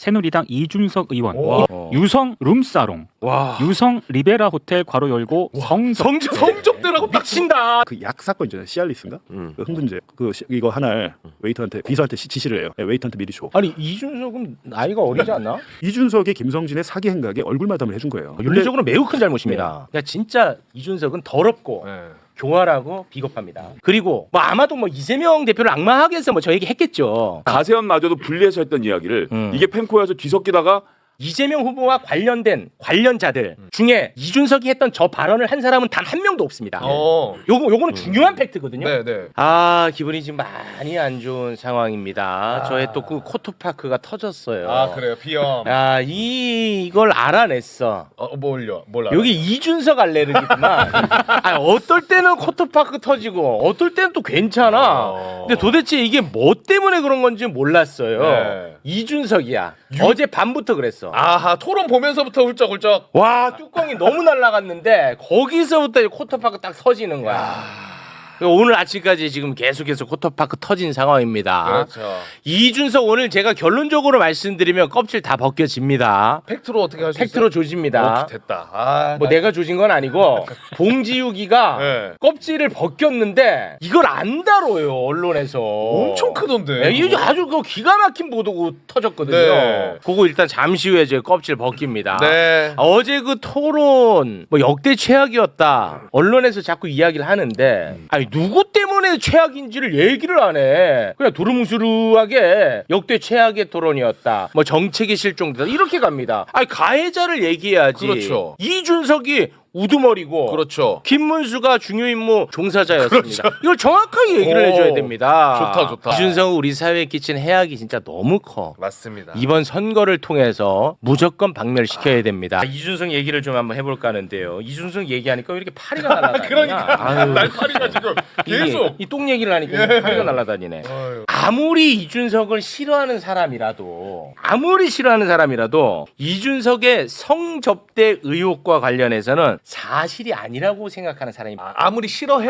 새누리당 이준석 의원, 와. 유성 룸사롱, 와. 유성 리베라 호텔 괄호 열고 성접대라고 미친다. 그 약 사건 있잖아요. 시알리스인가? 그 흥분제. 이거 하나를 웨이터한테 비서한테 지시를 해요. 웨이터한테 미리 줘. 아니 이준석은 나이가 어리지 않나? 이준석이 김성진의 사기 행각에 얼굴 마담을 해준 거예요. 윤리적으로 매우 큰 잘못입니다. 그러니까 진짜 이준석은 더럽고 교활하고 비겁합니다. 그리고 뭐 아마도 뭐 이재명 대표를 악마하게 해서 뭐 저 얘기 했겠죠. 가세현마저도 분리해서 했던 이야기를 이게 펜코에서 뒤섞이다가 이재명 후보와 관련된 관련자들 중에 이준석이 했던 저 발언을 한 사람은 단 한 명도 없습니다. 요거는 중요한 팩트거든요. 네네. 아 기분이 지금 많이 안 좋은 상황입니다. 저의 또 그 코토파크가 터졌어요. 아 그래요 비염. 아 이걸 알아냈어. 뭘요? 여기 이준석 알레르기구나. 아, 어떨 때는 코토파크 터지고 어떨 때는 또 괜찮아. 근데 도대체 이게 뭐 때문에 그런 건지 몰랐어요. 네. 이준석이야. 어제 밤부터 그랬어. 아하 토론 보면서부터 훌쩍훌쩍. 와 뚜껑이 너무 날아갔는데 거기서부터 코토파크 딱 터지는 거야. 오늘 아침까지 지금 계속해서 코토파크 터진 상황입니다. 그렇죠. 이준석 오늘 제가 결론적으로 말씀드리면 껍질 다 벗겨집니다. 팩트로 어떻게 할 수 있어요? 팩트로 조집니다. 됐다. 아, 뭐 내가 조진 건 아니고 봉지욱이가 네. 껍질을 벗겼는데 이걸 안 다뤄요 언론에서. 엄청 크던데. 이게 아주 그 기가 막힌 보도가 터졌거든요. 네. 그거 일단 잠시 후에 제 껍질 벗깁니다. 네. 어제 그 토론 뭐 역대 최악이었다 언론에서 자꾸 이야기를 하는데 아니 누구 때문에 최악인지를 얘기를 안 해. 그냥 두루뭉술하게 역대 최악의 토론이었다. 뭐 정책이 실종됐다 이렇게 갑니다. 아니 가해자를 얘기해야지. 그렇죠. 이준석이 우두머리고 그렇죠. 김문수가 중요 임무 종사자였습니다. 이걸 정확하게 얘기를 해줘야 됩니다. 좋다. 이준석은 우리 사회에 끼친 해악이 진짜 너무 커. 맞습니다. 이번 선거를 통해서 무조건 박멸시켜야 됩니다. 이준석 얘기를 좀 한번 해볼까 하는데요. 이준석 얘기하니까 왜 이렇게 파리가 날아다니냐. 그러니까 날파리가 지금 계속. 이 똥 얘기를 하니까 파리가 날아다니네. 아무리 이준석을 싫어하는 사람이라도 이준석의 성접대 의혹과 관련해서는 사실이 아니라고 생각하는 사람이 아무리 싫어해도.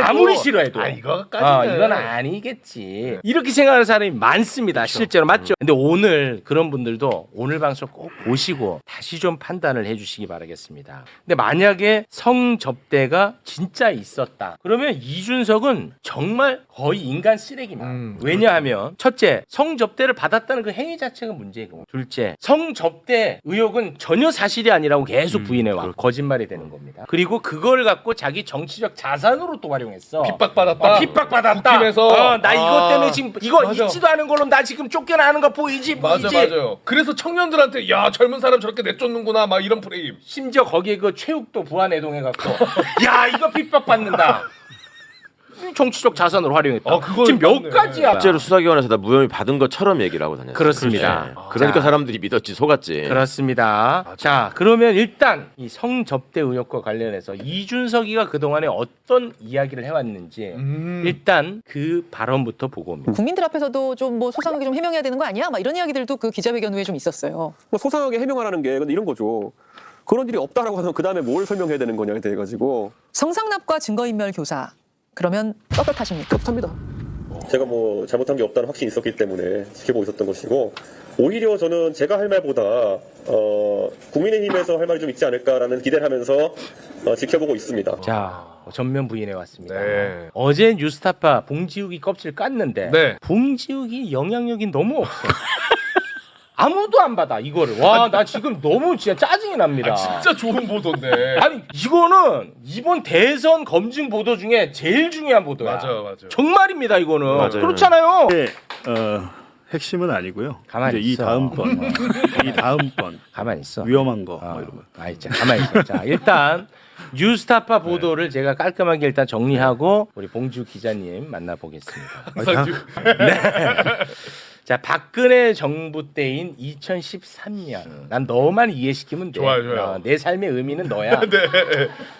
이거까지는. 이건 아니겠지 이렇게 생각하는 사람이 많습니다. 그렇죠. 실제로 맞죠. 근데 오늘 그런 분들도 오늘 방송 꼭 보시고 다시 좀 판단을 해주시기 바라겠습니다. 근데 만약에 성접대가 진짜 있었다 그러면 이준석은 정말 거의 인간 쓰레기만. 왜냐하면 첫째 성접대를 받았다는 그 행위 자체가 문제고 둘째 성접대 의혹은 전혀 사실이 아니라고 계속 부인해와 거짓말이 되는 겁니다. 그리고 그걸 갖고 자기 정치적 자산으로 또 활용했어. 핍박받았다. 핍박받았다. 국힘에서. 나 이것 때문에 지금 이거 맞아. 있지도 않은 걸로 나 지금 쫓겨나는 거 보이지? 맞아요. 그래서 청년들한테 야 젊은 사람 저렇게 내쫓는구나 막 이런 프레임. 심지어 거기에 그 체육도 부안해동해갖고 야 이거 핍박받는다. 정치적 자산으로 활용했다. 지금 몇 맞네. 가지야. 실제로 수사기관에서 다 무혐의 받은 것처럼 얘기를 하고 다녔어요. 그렇습니다. 네. 그러니까 자. 사람들이 믿었지 속았지. 그렇습니다. 자, 그러면 일단 이 성접대 의혹과 관련해서 이준석이가 그동안에 어떤 이야기를 해왔는지 일단 그 발언부터 보고 옵니다. 국민들 앞에서도 좀 뭐 소상하게 좀 해명해야 되는 거 아니야? 막 이런 이야기들도 그 기자회견 후에 좀 있었어요. 뭐 소상하게 해명하라는 게 근데 이런 거죠. 그런 일이 없다라고 하면 그 다음에 뭘 설명해야 되는 거냐에 대해 가지고 성상납과 증거인멸 교사. 그러면 떳떳하십니까? 떳합니다. 제가 뭐 잘못한 게 없다는 확신이 있었기 때문에 지켜보고 있었던 것이고 오히려 저는 제가 할 말보다 국민의힘에서 할 말이 좀 있지 않을까라는 기대를 하면서 지켜보고 있습니다. 자, 전면 부인해 왔습니다. 네. 어제 뉴스타파 봉지욱이 껍질 깠는데 네. 봉지욱이 영향력이 너무 없어. 아무도 안 받아 이거를. 와, 나 지금 너무 진짜 짜증이 납니다. 진짜 좋은 보도인데. 아니 이거는 이번 대선 검증 보도 중에 제일 중요한 보도야. 맞아요. 정말입니다 이거는. 맞아요. 그렇잖아요. 네, 핵심은 아니고요. 가만히 이제 있어. 이 다음번 가만히 있어. 위험한 거 뭐 이런 거. 아, 진짜 가만히 있어. 자, 일단 뉴스타파 보도를 제가 깔끔하게 일단 정리하고 우리 봉주 기자님 만나보겠습니다. 자, 박근혜 정부 때인 2013년. 난 너만 이해시키면 돼. 좋아요. 내 삶의 의미는 너야.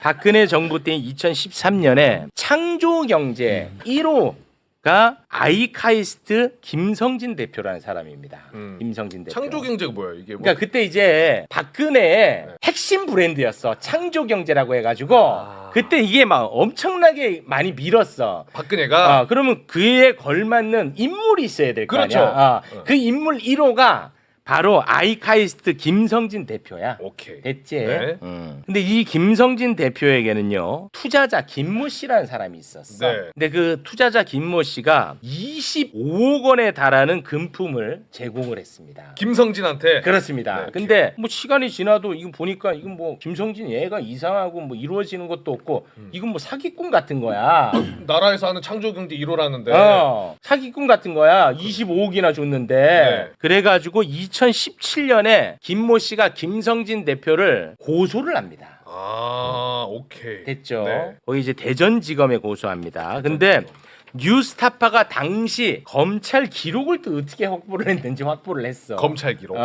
박근혜 정부 때인 2013년에 창조경제 1호가 아이카이스트 김성진 대표라는 사람입니다. 김성진 대표. 창조경제가 뭐야 이게? 뭐. 그러니까 그때 이제 박근혜의 핵심 브랜드였어. 창조경제라고 해가지고 그때 이게 막 엄청나게 많이 밀었어. 박근혜가. 그러면 그에 걸맞는 인물이 있어야 될 거 그렇죠. 아니야. 그 인물 1호가 바로 아이카이스트 김성진 대표야. 오케이. 됐지? 네. 근데 이 김성진 대표에게는요 투자자 김모 씨라는 사람이 있었어. 네. 근데 그 투자자 김모 씨가 25억 원에 달하는 금품을 제공을 했습니다. 김성진한테. 그렇습니다. 네, 근데 뭐 시간이 지나도 이거 보니까 이건 뭐 김성진 얘가 이상하고 뭐 이루어지는 것도 없고 이건 뭐 사기꾼 같은 거야. 나라에서 하는 창조 경제 1호라는데. 사기꾼 같은 거야. 25억이나 줬는데. 네. 그래가지고 2017년에 김모 씨가 김성진 대표를 고소를 합니다. 아, 오케이. 됐죠. 네. 거기 이제 대전지검에 고소합니다. 근데 뉴스타파가 당시 검찰 기록을 또 어떻게 확보를 했는지 확보를 했어. 검찰 기록.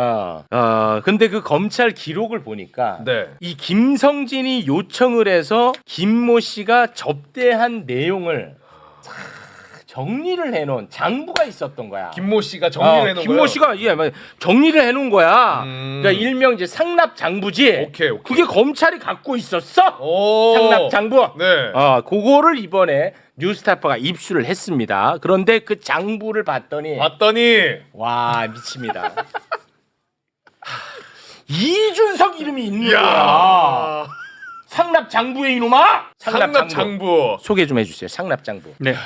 근데 그 검찰 기록을 보니까 네. 이 김성진이 요청을 해서 김모 씨가 접대한 내용을 정리를 해놓은 장부가 있었던 거야. 김모 씨가 정리를 해놓은 거예요. 김모 씨가 정리를 해놓은 거야. 음. 그러니까 일명 이제 상납 장부지. 오케이. 그게 검찰이 갖고 있었어. 오. 상납 장부. 네. 그거를 이번에 뉴스타파가 입수를 했습니다. 그런데 그 장부를 봤더니 와 미칩니다. 이준석 이름이 있는 거야. 상납 장부에 이놈아. 상납 장부. 소개 좀 해주세요. 상납 장부. 네.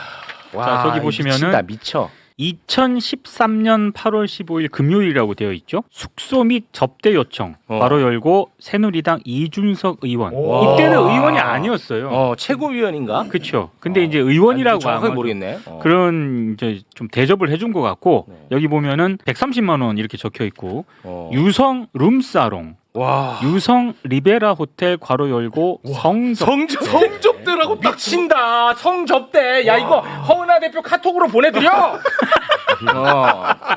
와, 자, 저기 보시면은 미친다, 미쳐. 2013년 8월 15일 금요일이라고 되어 있죠. 숙소 및 접대 요청 바로 열고 새누리당 이준석 의원. 오. 이때는 의원이 아니었어요. 최고위원인가? 그렇죠. 근데 이제 의원이라고 정확하게 아마 모르겠네. 그런 이제 좀 대접을 해준 것 같고 네. 여기 보면은 130만 원 이렇게 적혀 있고 어. 유성 룸사롱, 와. 유성 리베라 호텔 괄호 열고 성접. 성접대라고 딱 미친다. 성접대. 야 이거 허은하 대표 카톡으로 보내드려.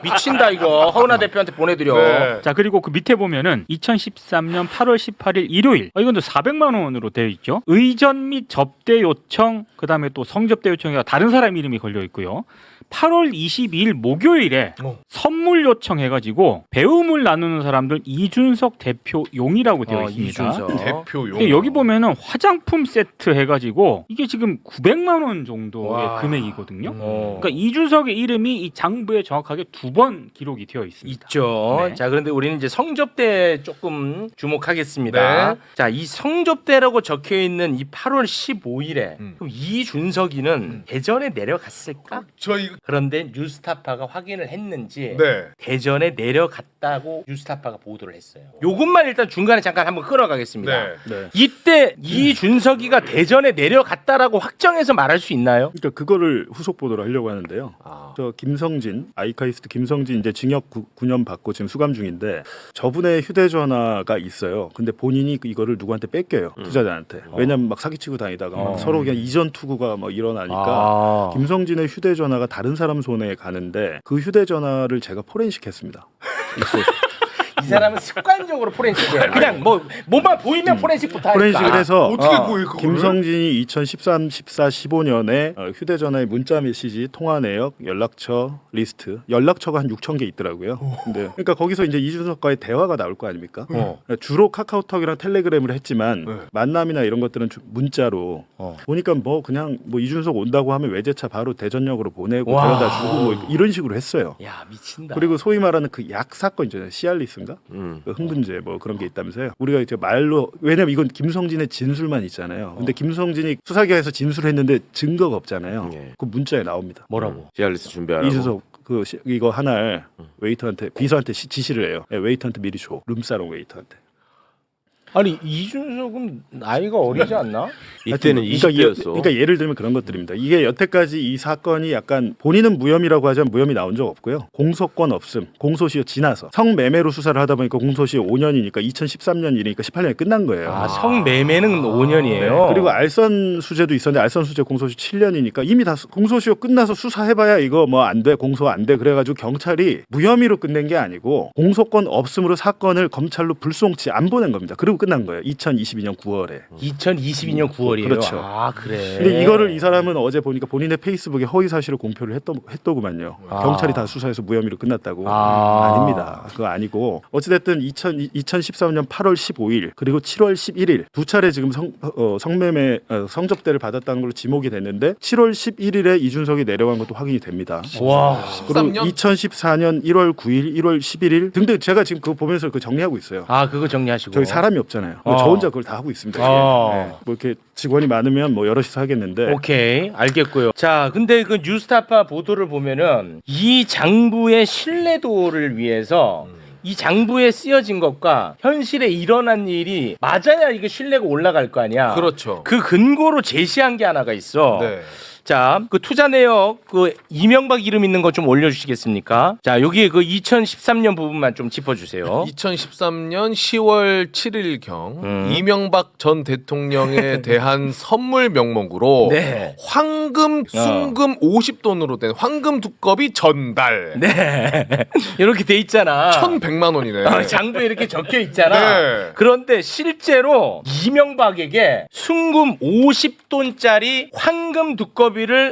미친다 이거. 허은하 대표한테 보내드려. 네. 자 그리고 그 밑에 보면은 2013년 8월 18일 일요일 이건 또 400만 원으로 되어 있죠. 의전 및 접대 요청 그다음에 또 성접대 요청이 다른 사람 이름이 걸려 있고요. 8월 22일 목요일에 선물 요청해가지고 배움을 나누는 사람들 이준석 대표용이라고 되어 있습니다. 이준석. 대표용. 근데 여기 보면은 화장품 세트 해가지고 이게 지금 900만 원 정도의 와. 금액이거든요. 그러니까 이준석의 이름이 이 장부에 정확하게 2번 기록이 되어 있습니다. 있죠. 네. 자, 그런데 우리는 이제 성접대 조금 주목하겠습니다. 네. 자, 이 성접대라고 적혀 있는 이 8월 15일에 그럼 이준석이는 대전에 내려갔을까? 저희 그런데 뉴스타파가 확인을 했는지 네. 대전에 내려갔다고 뉴스타파가 보도를 했어요. 요것만 일단 중간에 잠깐 한번 끌어가겠습니다. 네. 네. 이때 이준석이가 대전에 내려갔다라고 확정해서 말할 수 있나요? 그러니까 그거를 후속 보도를 하려고 하는데요. 저 김성진 아이카이스트 김성진 이제 징역 9년 받고 지금 수감 중인데 저분의 휴대전화가 있어요. 근데 본인이 이거를 누구한테 뺏겨요. 투자자한테. 왜냐면 막 사기치고 다니다가 막 서로 그냥 이전 투구가 막 일어나니까 김성진의 휴대전화가 다른 사람 손에 가는데 그 휴대전화를 제가 포렌식했습니다. 이 사람은 습관적으로 포렌식이야. 그냥 뭐만 보이면 포렌식부터 하니까. 포렌식을 해서 어떻게 구해 그거를? 김성진이 2013, 14, 15년에 휴대전화에 문자 메시지, 통화 내역, 연락처 리스트, 연락처가 한 6천 개 있더라고요. 근데 그러니까 거기서 이제 이준석과의 대화가 나올 거 아닙니까? 주로 카카오톡이랑 텔레그램을 했지만 만남이나 이런 것들은 문자로 보니까 뭐 그냥 뭐 이준석 온다고 하면 외제차 바로 대전역으로 보내고 와. 데려다 주고 뭐 이런 식으로 했어요. 야 미친다. 그리고 소위 말하는 그 약 사건 있잖아요. 시알리스인가? 그 흥분제 뭐 그런 게 있다면서요. 우리가 이제 말로 왜냐면 이건 김성진의 진술만 있잖아요. 근데 김성진이 수사기관에서 진술했는데 증거가 없잖아요. 그 문자에 나옵니다. 뭐라고? 시알리스 준비하라고. 이준석 이거 하나를 웨이터한테 비서한테 지시를 해요. 네, 웨이터한테 미리 줘. 룸사롱 웨이터한테. 아니 이준석은 나이가 어리지 않나? 이때는 그러니까 20대였어. 그러니까 예를 들면 그런 것들입니다. 이게 여태까지 이 사건이 약간 본인은 무혐의라고 하지만 무혐의 나온 적 없고요. 공소권 없음, 공소시효 지나서 성매매로 수사를 하다 보니까 공소시효 5년이니까 2013년 일이니까 18년에 끝난 거예요. 성매매는 5년이에요. 그리고 알선 수재도 있었는데 알선 수재 공소시효 7년이니까 이미 다 공소시효 끝나서 수사해봐야 이거 뭐 안 돼, 공소 안 돼. 그래가지고 경찰이 무혐의로 끝낸 게 아니고 공소권 없음으로 사건을 검찰로 불송치 안 보낸 겁니다. 그리고 끝난 거예요. 2022년 9월에. 2022년 9월이에요. 그렇죠. 아 그래. 근데 이거를 이 사람은 어제 보니까 본인의 페이스북에 허위 사실을 공표를 했더구만요. 경찰이 다 수사해서 무혐의로 끝났다고. 아닙니다. 그거 아니고 어찌됐든 2013년 8월 15일 그리고 7월 11일 두 차례 지금 성매매 성접대를 받았다는 걸로 지목이 됐는데 7월 11일에 이준석이 내려간 것도 확인이 됩니다. 와. 그리고 13년? 2014년 1월 9일, 1월 11일 등등 제가 지금 그거 보면서 그거 정리하고 있어요. 아 그거 정리하시고. 저희 사람이 없잖아요. 저 혼자 그걸 다 하고 있습니다. 네. 뭐 이렇게 직원이 많으면 뭐 여럿이서 하겠는데. 오케이 알겠고요. 자 근데 그 뉴스타파 보도를 보면은 이 장부의 신뢰도를 위해서 이 장부에 쓰여진 것과 현실에 일어난 일이 맞아야 이게 신뢰가 올라갈 거 아니야. 그렇죠. 그 근거로 제시한 게 하나가 있어. 네. 자, 그 투자 내역 그 이명박 이름 있는 거 좀 올려주시겠습니까? 자, 여기 그 2013년 부분만 좀 짚어주세요. 2013년 10월 7일경 이명박 전 대통령에 대한 선물 명목으로 네. 황금 순금 50돈으로 된 황금 두꺼비 전달. 네, 이렇게 돼 있잖아. 1,100만 원이네. 장부에 이렇게 적혀 있잖아. 네. 그런데 실제로 이명박에게 순금 50돈짜리 황금 두꺼비를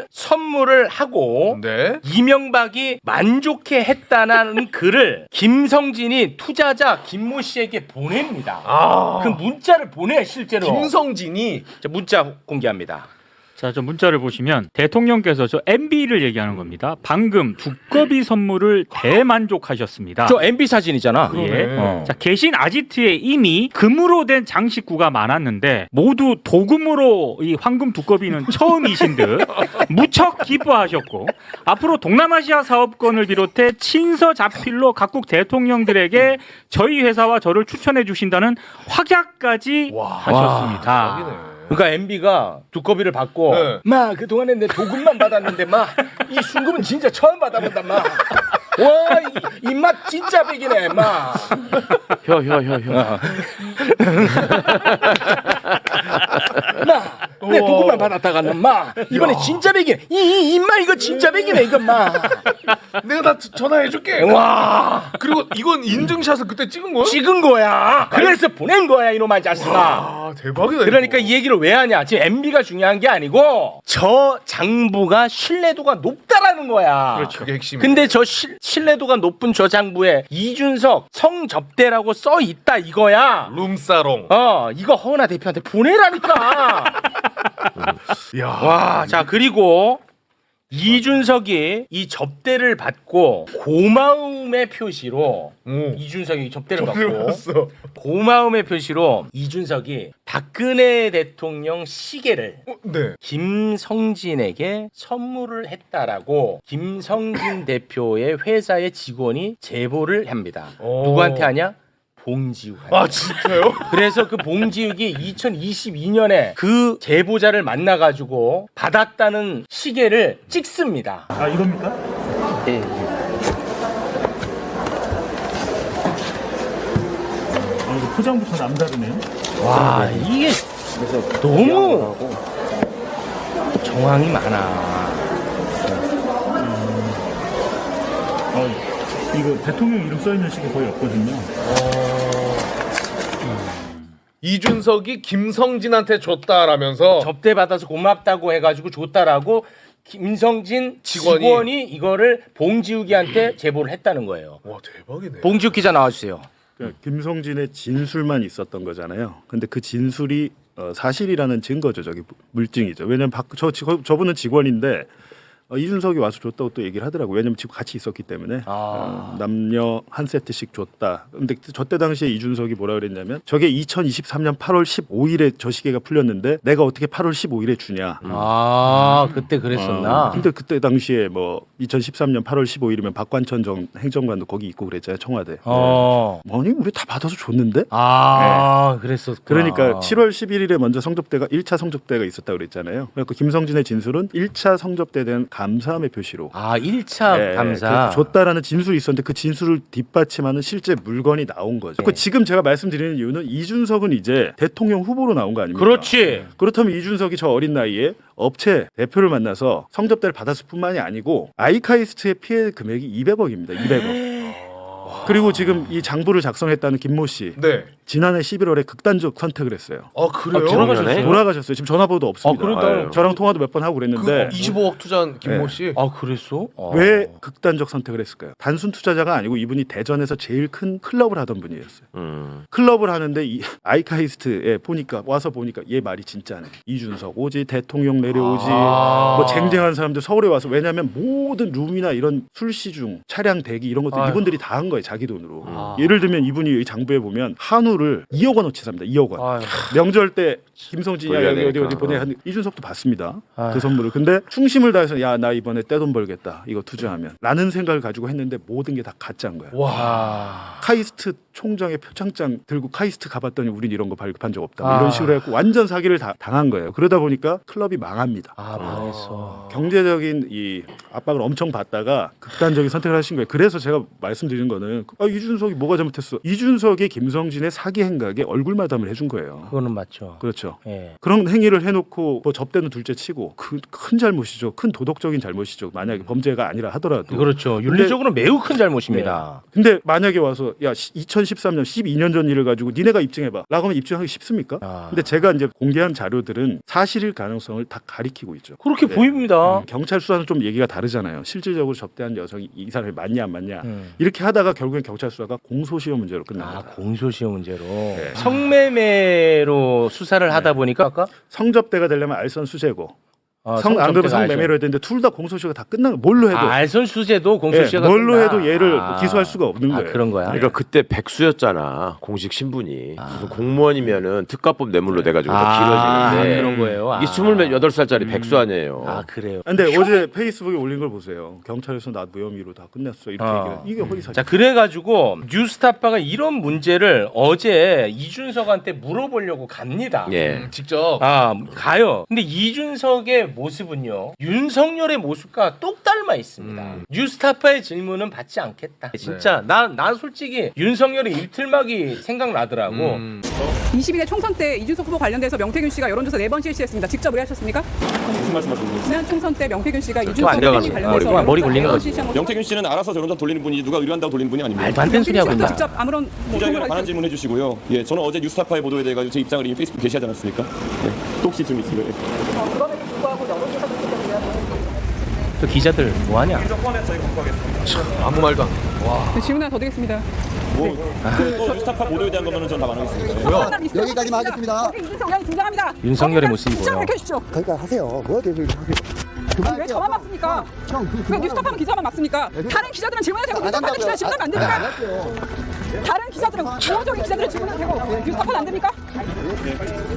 선물을 하고 네. 이명박이 만족해 했다는 글을 김성진이 투자자 김모 씨에게 보냅니다. 그 문자를 보내 실제로. 김성진이 자, 문자 공개합니다. 자, 저 문자를 보시면 대통령께서 저 MB를 얘기하는 겁니다. 방금 두꺼비 선물을 대만족하셨습니다. 저 MB 사진이잖아. 예. 자, 계신 아지트에 이미 금으로 된 장식구가 많았는데 모두 도금으로 이 황금 두꺼비는 처음이신 듯 무척 기뻐하셨고 앞으로 동남아시아 사업권을 비롯해 친서 자필로 각국 대통령들에게 저희 회사와 저를 추천해 주신다는 확약까지 하셨습니다. 그러니까 MB가 두꺼비를 받고 네. 마 그동안에 내 도금만 받았는데 마 이 순금은 진짜 처음 받아본다 마. 와 입맛 진짜 백이네 마. 혀. 마, 내 도금만 받았다가는 마 이번에 진짜 백이네. 이 입맛 이거 진짜 백이네 이거 마. 내가 다 전화해줄게. 와 그리고 이건 인증샷을 그때 찍은 거야? 찍은 거야. 그래서 보낸 거야 이놈아 자식아. 아 대박이다. 그러니까 이거. 이 얘기를 왜 하냐? 지금 MB가 중요한 게 아니고 저 장부가 신뢰도가 높다라는 거야. 그렇죠. 그게 핵심이야. 근데 저 신뢰도가 높은 저 장부에 이준석 성접대라고 써 있다 이거야. 룸사롱. 이거 허은하 대표한테 보내라니까. 야. 와, 자 그리고 이준석이 이 접대를 받고 고마움의 표시로 이준석이 접대를 받고 고마움의 표시로 이준석이 박근혜 대통령 시계를 네. 김성진에게 선물을 했다라고 김성진 대표의 회사의 직원이 제보를 합니다. 누구한테 하냐? 봉지욱한테. 아 진짜요? 그래서 그 봉지욱이 2022년에 그 제보자를 만나가지고 받았다는 시계를 찍습니다. 아 이겁니까? 네. 아, 이거 포장부터 남다르네요. 와 이게 너무 정황이 많아. 이거 대통령 이름 써 있는 시계 거의 없거든요. 이준석이 김성진한테 줬다라면서 접대 받아서 고맙다고 해가지고 줬다라고 김성진 직원이 이거를 봉지욱이한테 제보를 했다는 거예요. 와 대박이네. 봉지욱 기자 나와주세요. 그러니까 김성진의 진술만 있었던 거잖아요. 근데 그 진술이 사실이라는 증거죠. 저기 물증이죠. 왜냐면 저분은 직원인데 이준석이 와서 줬다고 또 얘기를 하더라고요. 왜냐면 지금 같이 있었기 때문에 남녀 한 세트씩 줬다. 근데 저때 당시에 이준석이 뭐라 그랬냐면 저게 2023년 8월 15일에 저 시계가 풀렸는데 내가 어떻게 8월 15일에 주냐. 그때 그랬었나? 근데 그때 당시에 뭐 2013년 8월 15일이면 박관천 행정관도 거기 있고 그랬잖아요. 청와대. 아니 우리 다 받아서 줬는데? 그랬었구나. 그러니까 7월 11일에 먼저 성접대가 1차 성접대가 있었다고 그랬잖아요. 그래서 김성진의 진술은 1차 성접대에 대한 감사함의 표시로 1차 감사. 줬다라는 진술이 있었는데 그 진술을 뒷받침하는 실제 물건이 나온 거죠. 지금 제가 말씀드리는 이유는 이준석은 이제 대통령 후보로 나온 거 아닙니까? 그렇지. 그렇다면 이준석이 저 어린 나이에 업체 대표를 만나서 성접대를 받았을 뿐만이 아니고 아이카이스트의 피해 금액이 200억입니다. 200억. 그리고 지금 이 장부를 작성했다는 김모 씨. 네. 지난해 11월에 극단적 선택을 했어요. 그래요? 돌아가셨어요? 돌아가셨어요. 지금 전화번호도 없습니다. 그러니까 아유. 저랑 통화도 몇 번 하고 그 그랬는데 25억 투자한 김모 네. 씨. 그랬어? 왜 극단적 선택을 했을까요? 단순 투자자가 아니고 이분이 대전에서 제일 큰 클럽을 하던 분이었어요. 클럽을 하는데 이 아이카이스트에 와서 보니까 얘 말이 진짜네. 이준석 오지, 대통령 내려오지, 뭐 쟁쟁한 사람들 서울에 와서, 왜냐하면 모든 룸이나 이런 술시중, 차량 대기 이런 것들 아유. 이분들이 다 한 거예요, 자기 돈으로. 예를 들면 이분이 장부에 보면 한우를 2억 원어치 삽니다. 2억 원. 아유. 명절 때 김성진이 돌려야 어디 되니까. 보내 한 이준석도 받습니다. 아유. 그 선물을. 근데 충심을 다해서 야 나 이번에 떼돈 벌겠다 이거 투자하면 라는 생각을 가지고 했는데 모든 게 다 가짜인 거야. 와. 카이스트 총장의 표창장 들고 카이스트 가봤더니 우린 이런 거 발급한 적 없다. 뭐 아. 이런 식으로 해갖고 완전 사기를 당한 거예요. 그러다 보니까 클럽이 망합니다. 망했어. 경제적인 이 압박을 엄청 받다가 극단적인 선택을 하신 거예요. 그래서 제가 말씀드리는 거는 이준석이 뭐가 잘못했어? 이준석이 김성진의 사기 행각에 얼굴 마담을 해준 거예요. 그거는 맞죠. 그렇죠. 예. 그런 행위를 해놓고 뭐 접대는 둘째 치고 큰 잘못이죠. 큰 도덕적인 잘못이죠. 만약에 범죄가 아니라 하더라도. 그렇죠. 윤리적으로 매우 큰 잘못입니다. 근데 만약에 와서 야 2013년 12년 전 일을 가지고 니네가 입증해봐 라고 하면 입증하기 쉽습니까? 근데 제가 이제 공개한 자료들은 사실일 가능성을 다 가리키고 있죠. 그렇게 보입니다. 경찰 수사는 좀 얘기가 다르잖아요. 실질적으로 접대한 여성이 이 사람이 맞냐 안 맞냐 음. 이렇게 하다가 결국엔 경찰 수사가 공소시효 문제로 끝납니다. 공소시효 문제로. 성매매로 수사를 하다 보니까 아까 성접대가 되려면 알선수재고 안 그러면 성접대가 성매매로 해야 되는데 둘 다 공소시효가 다 끝난 거. 뭘로 해도 알선 수재도 공소시효가 뭘로 끝나. 해도 얘를 기소할 수가 없는 거예요. 그런 거야. 그러니까 그때 백수였잖아 공식 신분이. 무슨 공무원이면은 특가법 뇌물로 돼가지고 더 길어지는데 그런 거예요. 이게 28살짜리 백수 아니에요. 그래요. 근데 어제 페이스북에 올린 걸 보세요. 경찰에서 나 무혐의로 다 끝냈어 이렇게 얘기를. 이게 허위사실. 자, 그래가지고 뉴스타파가 이런 문제를 어제 이준석한테 물어보려고 갑니다. 예. 직접. 가요. 근데 이준석의 모습은요 윤석열의 모습과 똑 닮아 있습니다. 뉴스타파의 질문은 받지 않겠다. 진짜 난 솔직히 윤석열의 일틀막이 생각나더라고. 22대 총선 때 이준석 후보 관련돼서 명태균 씨가 여론조사 4번 실시했습니다. 직접 의뢰하셨습니까? 무슨 말씀하시는 지난 총선 때 명태균 씨가 안 이준석 들어가네. 후보 관련돼서 머리 굴리는 여론 거지. 실시한 거 명태균 씨는 알아서 저런다 돌리는 분이 누가 의뢰한다고 돌리는 분이 아닙니다. 말도 안 되는 소리 하고 씨도 있나. 직접 아무런 기자회견에 관한 질문 해주시고요. 예, 저는 어제 뉴스타파의 보도에 대해 가지고 제 입장을 이미 페이스북 게시하지 않았습니까? 네, 또 혹시 질문 있으면. 그럼에도 불구하고 여론조사 그 기자들 뭐하냐. 아무 말도 안 돼. 질문 하나 더 드리겠습니다. 또 뉴스타파 보도에 대한 거는 전 다 반응했습니다. 여기까지만 하겠습니다. 이준석 의원이 등장합니다. 윤석열의 모습이 진짜 보여. 밝혀주십시오. 그러니까 하세요. 뭐 계속 하세요. 왜 저만 맞습니까? 왜 뉴스타파는 기자만 맞습니까? 다른 기자들은 질문해도 되고 뉴스타파는 기자는 질문하면 안 됩니까? 다른 기자들은 보호적인 기자들은 질문해도 되고 뉴스타파는 안 됩니까?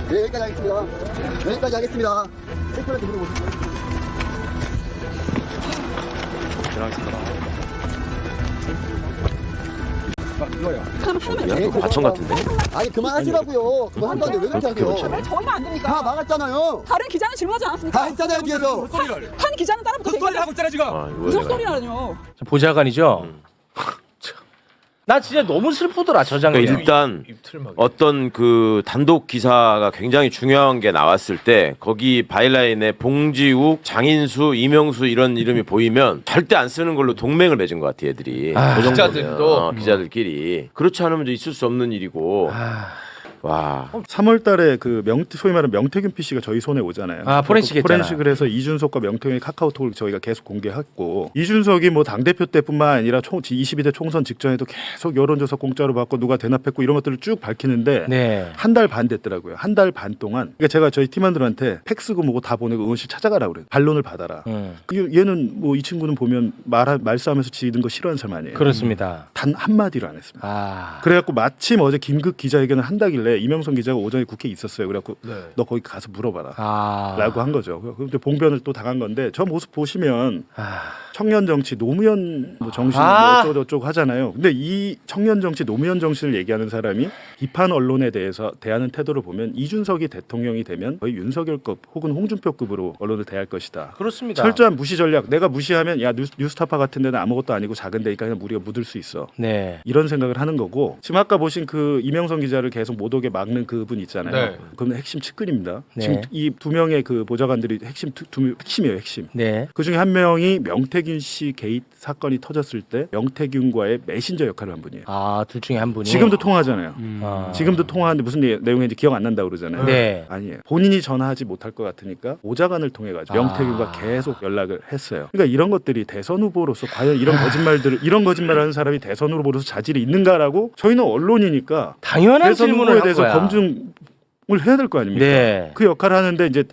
네, 여기까지 하겠습니다. 여기까지 하겠습니다. 과천 같은데. 아니 그만하시라고요. 그거 한 건데 왜 그렇게 하세요? 왜 저희만 안 됩니까? 다 막았잖아요. 다른 기자는 질문하지 않았습니까? 다 했잖아요 뒤에서. 한 기자는 따라붙어 얘기하죠. 무슨 소리라뇨? 보좌관이죠. 나 진짜 너무 슬프더라 저 장면. 그러니까 일단 어떤 그 단독 기사가 굉장히 중요한 게 나왔을 때 거기 바이라인에 봉지욱, 장인수, 이명수 이런 이름이 보이면 절대 안 쓰는 걸로 동맹을 맺은 것 같아 얘들이. 그 정도면. 기자들도? 기자들끼리. 그렇지 않으면 이제 있을 수 없는 일이고. 와. 3월 달에 그 소위 말하는 명태균 PC가 저희 손에 오잖아요. 포렌식 했잖아. 포렌식을 해서 이준석과 명태균의 카카오톡을 저희가 계속 공개했고 이준석이 뭐 당대표 때뿐만 아니라 22대 총선 직전에도 계속 여론조사 공짜로 받고 누가 대납했고 이런 것들을 쭉 밝히는데 네. 한 달 반 됐더라고요. 한 달 반 동안. 그러니까 제가 저희 팀원들한테 팩스고 뭐고 다 보내고 의원실 찾아가라고 그래요. 반론을 받아라. 얘는 뭐 이 친구는 보면 말싸움에서 지는 거 싫어하는 사람 아니에요. 그렇습니다. 단 한마디로 안 했습니다. 그래갖고 마침 어제 긴급 기자회견을 한다길래 이명선 기자가 오전에 국회에 있었어요. 그래갖고 너 거기 가서 물어봐라 라고 한 거죠. 근데 봉변을 또 당한 건데 저 모습 보시면 청년 정치 노무현 뭐 정신 어쩌고저쩌고 하잖아요. 근데 이 청년 정치 노무현 정신을 얘기하는 사람이 비판 언론에 대해서 대하는 태도를 보면 이준석이 대통령이 되면 거의 윤석열급 혹은 홍준표급으로 언론을 대할 것이다. 그렇습니다. 철저한 무시 전략. 내가 무시하면 야 뉴스타파 같은 데는 아무것도 아니고 작은 데니까 그냥 우리가 묻을 수 있어. 네. 이런 생각을 하는 거고 지금 아까 보신 그 이명선 기자를 계속 못 오게 쪽에 막는 그분 있잖아요. 네. 그건 핵심 측근입니다. 네. 지금 이 두 명의 그 보좌관들이 핵심이에요, 핵심. 네. 그 중에 한 명이 명태균 씨 게이트 사건이 터졌을 때 명태균과의 메신저 역할을 한 분이에요. 아, 둘 중에 한 분이 지금도 통화하잖아요. 아. 지금도 통화하는데 무슨 내용인지 기억 안 난다고 그러잖아요. 네. 아니에요. 본인이 전화하지 못할 것 같으니까 보좌관을 통해 가지고 명태균과 계속 연락을 했어요. 그러니까 이런 것들이 대선 후보로서 과연 이런 거짓말하는 사람이 대선 후보로서 자질이 있는가라고 저희는 언론이니까 당연한 대선 질문을 후보에 한 대해서 거야. 검증을 해야 될 거 아닙니까? 네. 그 역할을 하는데 이제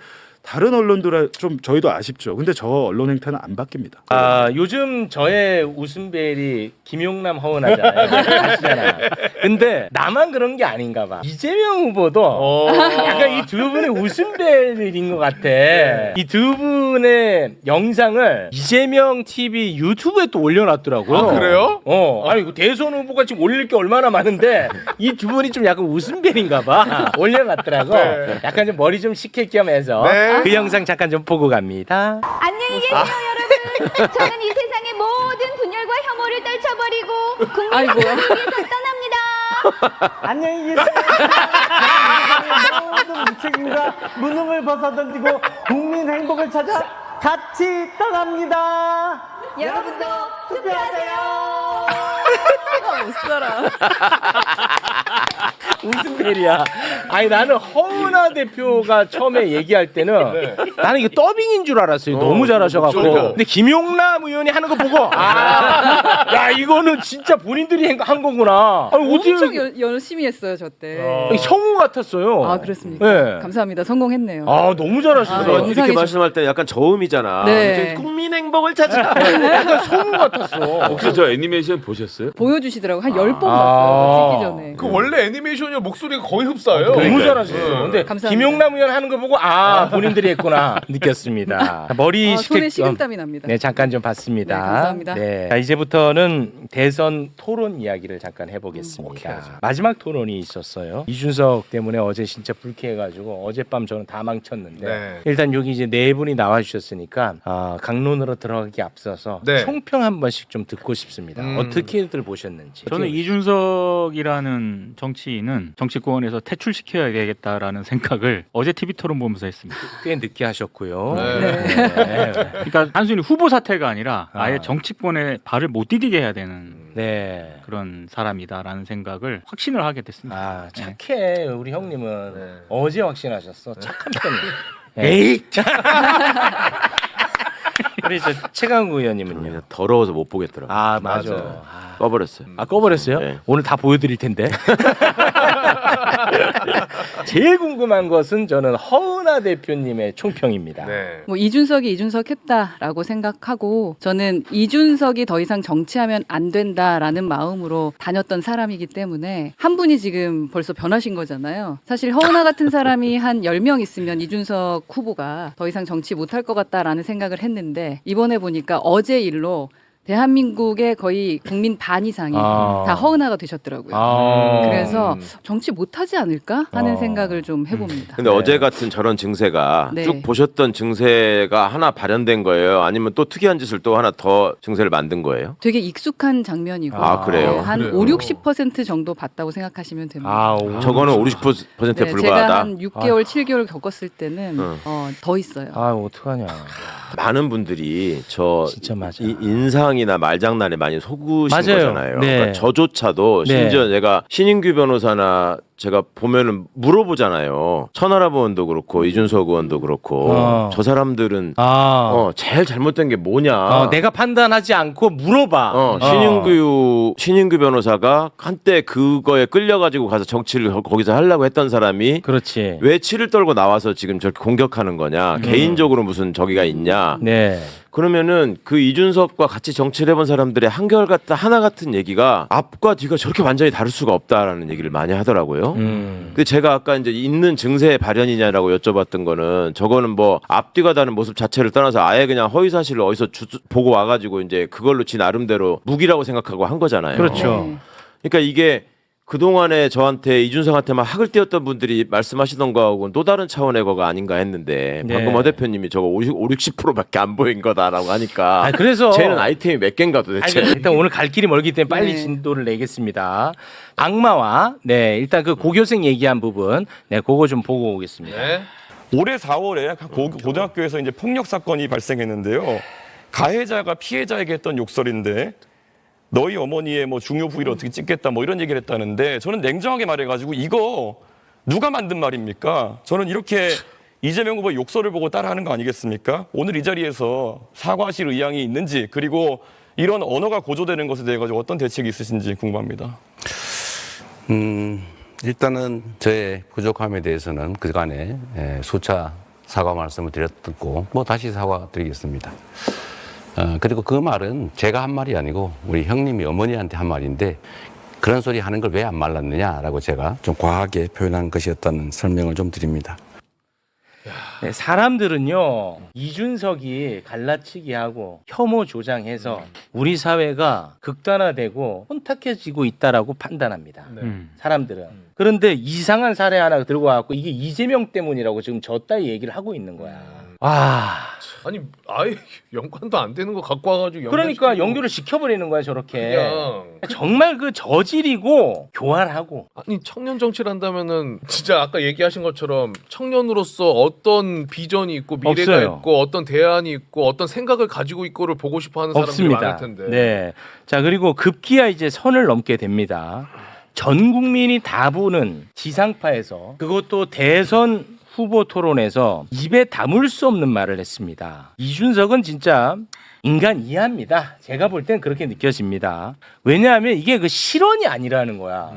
다른 언론들은 좀 저희도 아쉽죠. 근데 저 언론 행태는 안 바뀝니다. 아, 요즘 저의 웃음벨이 김용남 허은하잖아요. 아시잖아요. 근데 나만 그런 게 아닌가 봐. 이재명 후보도 약간 이 두 분의 웃음벨인 것 같아. 이 두 분의 영상을 이재명 TV 유튜브에 또 올려놨더라고요. 아, 그래요? 아니 그 대선 후보가 지금 올릴 게 얼마나 많은데 이 두 분이 좀 약간 웃음벨인가 봐. 올려놨더라고. 네. 약간 좀 머리 좀 식힐 겸해서 네. 그 영상 잠깐 좀 보고 갑니다. 안녕히 계세요, 여러분. 저는 이 세상의 모든 분열과 혐오를 떨쳐버리고 국민을 위해서 떠납니다. 안녕히 계세요. 모든 무책임과 무능을 벗어던지고 국민 행복을 찾아 같이 떠납니다. 여러분도 투표하세요. 무슨 벨이야? 아니 나는 허은하 대표가 처음에 얘기할 때는 나는 이게 더빙인 줄 알았어요. 너무 잘하셔갖고. 그러니까. 근데 김용남 의원이 하는 거 보고 야 이거는 진짜 본인들이 한 거구나. 아니, 어떻게 엄청 열심히 했어요 저 때. 성우 같았어요. 아 그렇습니까? 네. 감사합니다. 성공했네요. 아 너무 잘하셨어요. 아, 영상이 이렇게 좀- 말씀할 때 약간 저음이잖아. 네. 국민 행복을 찾아. 약간 성우 같았어. 혹시 저 애니메이션 보셨어요? 보여주시더라고 한 10번 아. 봤어요. 찍기 전에. 그 원래 애니메이션이 목소리가 거의 흡사해요. 너무 잘하셨어요. 근데 감사합니다. 김용남 의원 하는 거 보고 본인들이 했구나 느꼈습니다. 머리 손에 식혜 식은땀이 납니다. 네 잠깐 좀 봤습니다. 네, 감사합니다. 네, 자, 이제부터는 대선 토론 이야기를 잠깐 해보겠습니다. 마지막 토론이 있었어요. 이준석 때문에 어제 진짜 불쾌해가지고 어젯밤 저는 다 망쳤는데 네. 일단 여기 이제 네 분이 나와주셨으니까 강론으로 들어가기 앞서서 네. 총평 한 번씩 좀 듣고 싶습니다. 어떻게들 보셨는지. 저는 이준석이라는 정치인은 정치권에서 퇴출시켜야 되겠다라는 생각을 어제 TV 토론 보면서 했습니다. 꽤 늦게 하셨고요. 네. 그러니까 단순히 후보 사태가 아니라 아예 정치권에 발을 못 디디게 해야 되는 네. 그런 사람이다라는 생각을 확신을 하게 됐습니다. 아 착해 우리 형님은 네. 어제 확신하셨어 착한 편이에요. 에이 우리 저 최강구 의원님은요. 더러워서 못 보겠더라고. 아 맞아. 맞아요. 꺼버렸어요. 꺼버렸어요? 네. 오늘 다 보여드릴 텐데. 제일 궁금한 것은 저는 허은하 대표님의 총평입니다. 네. 뭐 이준석이 이준석 했다라고 생각하고 저는 이준석이 더 이상 정치하면 안 된다라는 마음으로 다녔던 사람이기 때문에 한 분이 지금 벌써 변하신 거잖아요. 사실 허은하 같은 사람이 한 10명 있으면 이준석 후보가 더 이상 정치 못할 것 같다라는 생각을 했는데 이번에 보니까 어제 일로 대한민국의 거의 국민 반 이상이 다 허은하가 되셨더라고요. 그래서 정치 못하지 않을까 하는 생각을 좀 해봅니다. 근데 어제 같은 저런 증세가 네. 쭉 보셨던 증세가 하나 발현된 거예요? 아니면 또 특이한 짓을 또 하나 더 증세를 만든 거예요? 되게 익숙한 장면이고 아, 그래요? 네, 한 그래요? 50-60% 정도 봤다고 생각하시면 됩니다. 저거는 50%에 네, 불과하다. 제가 한 6개월, 7개월 겪었을 때는 더 있어요. 어떡하냐. 많은 분들이 저 진짜 맞아. 이 인상이나 말장난에 많이 속으신 맞아요. 거잖아요. 네. 그러니까 저조차도 네. 심지어 제가 신인규 변호사나 제가 보면은 물어보잖아요. 천하람 의원도 그렇고 이준석 의원도 그렇고 저 사람들은 제일 잘못된 게 뭐냐. 내가 판단하지 않고 물어봐. 신인규 변호사가 한때 그거에 끌려가지고 가서 정치를 거기서 하려고 했던 사람이 그렇지. 왜 치를 떨고 나와서 지금 저렇게 공격하는 거냐. 개인적으로 무슨 저기가 있냐. 네. 그러면은 그 이준석과 같이 정치를 해본 사람들의 한결같다 하나 같은 얘기가 앞과 뒤가 저렇게 완전히 다를 수가 없다라는 얘기를 많이 하더라고요. 근데 제가 아까 이제 있는 증세의 발현이냐라고 여쭤봤던 거는 저거는 뭐 앞뒤가 다른 모습 자체를 떠나서 아예 그냥 허위 사실을 어디서 보고 와가지고 이제 그걸로 지 나름대로 무기라고 생각하고 한 거잖아요. 그렇죠. 네. 그러니까 이게 그동안에 저한테 이준석한테만 학을 띄웠던 분들이 말씀하시던 거하고는 또 다른 차원의 거가 아닌가 했는데 네. 방금 허 대표님이 저거 60%밖에 안 보인 거다라고 하니까 아, 그래서 쟤는 아이템이 몇 개인가 도대체. 아니, 일단 오늘 갈 길이 멀기 때문에 빨리 네. 진도를 내겠습니다. 악마와 일단 그 고교생 얘기한 부분 그거 좀 보고 오겠습니다. 네. 올해 4월에 고등학교에서 이제 폭력 사건이 발생했는데요. 가해자가 피해자에게 했던 욕설인데 너희 어머니의 뭐 중요 부위를 어떻게 찍겠다 뭐 이런 얘기를 했다는데 저는 냉정하게 말해가지고 이거 누가 만든 말입니까? 저는 이렇게 이재명 후보의 욕설을 보고 따라하는 거 아니겠습니까? 오늘 이 자리에서 사과하실 의향이 있는지 그리고 이런 언어가 고조되는 것에 대해 가지고 어떤 대책이 있으신지 궁금합니다. 일단은 저의 부족함에 대해서는 그간에 수차 사과 말씀을 드렸고 뭐 다시 사과드리겠습니다. 그리고 그 말은 제가 한 말이 아니고 우리 형님이 어머니한테 한 말인데 그런 소리 하는 걸 왜 안 말랐느냐라고 제가 좀 과하게 표현한 것이었다는 설명을 좀 드립니다. 네, 사람들은요 이준석이 갈라치기 하고 혐오 조장해서 우리 사회가 극단화되고 혼탁해지고 있다라고 판단합니다. 사람들은. 그런데 이상한 사례 하나 들고 와갖고 이게 이재명 때문이라고 지금 저 따위 얘기를 하고 있는 거야. 와. 아니 아예 연관도 안 되는 거 갖고 와가지고 그러니까 연결을 시켜버리는 거야 저렇게. 그냥 정말 그 저질이고 교활하고. 아니 청년 정치를 한다면은 진짜 아까 얘기하신 것처럼 청년으로서 어떤 비전이 있고 미래가 없어요. 있고 어떤 대안이 있고 어떤 생각을 가지고 있고를 보고 싶어하는 사람들이 없습니다. 많을 텐데. 네. 자 그리고 급기야 이제 선을 넘게 됩니다. 전 국민이 다 보는 지상파에서 그것도 대선 후보 토론에서 입에 담을 수 없는 말을 했습니다. 이준석은 진짜 인간 이해합니다. 제가 볼 땐 그렇게 느껴집니다. 왜냐하면 이게 그 실언이 아니라는 거야.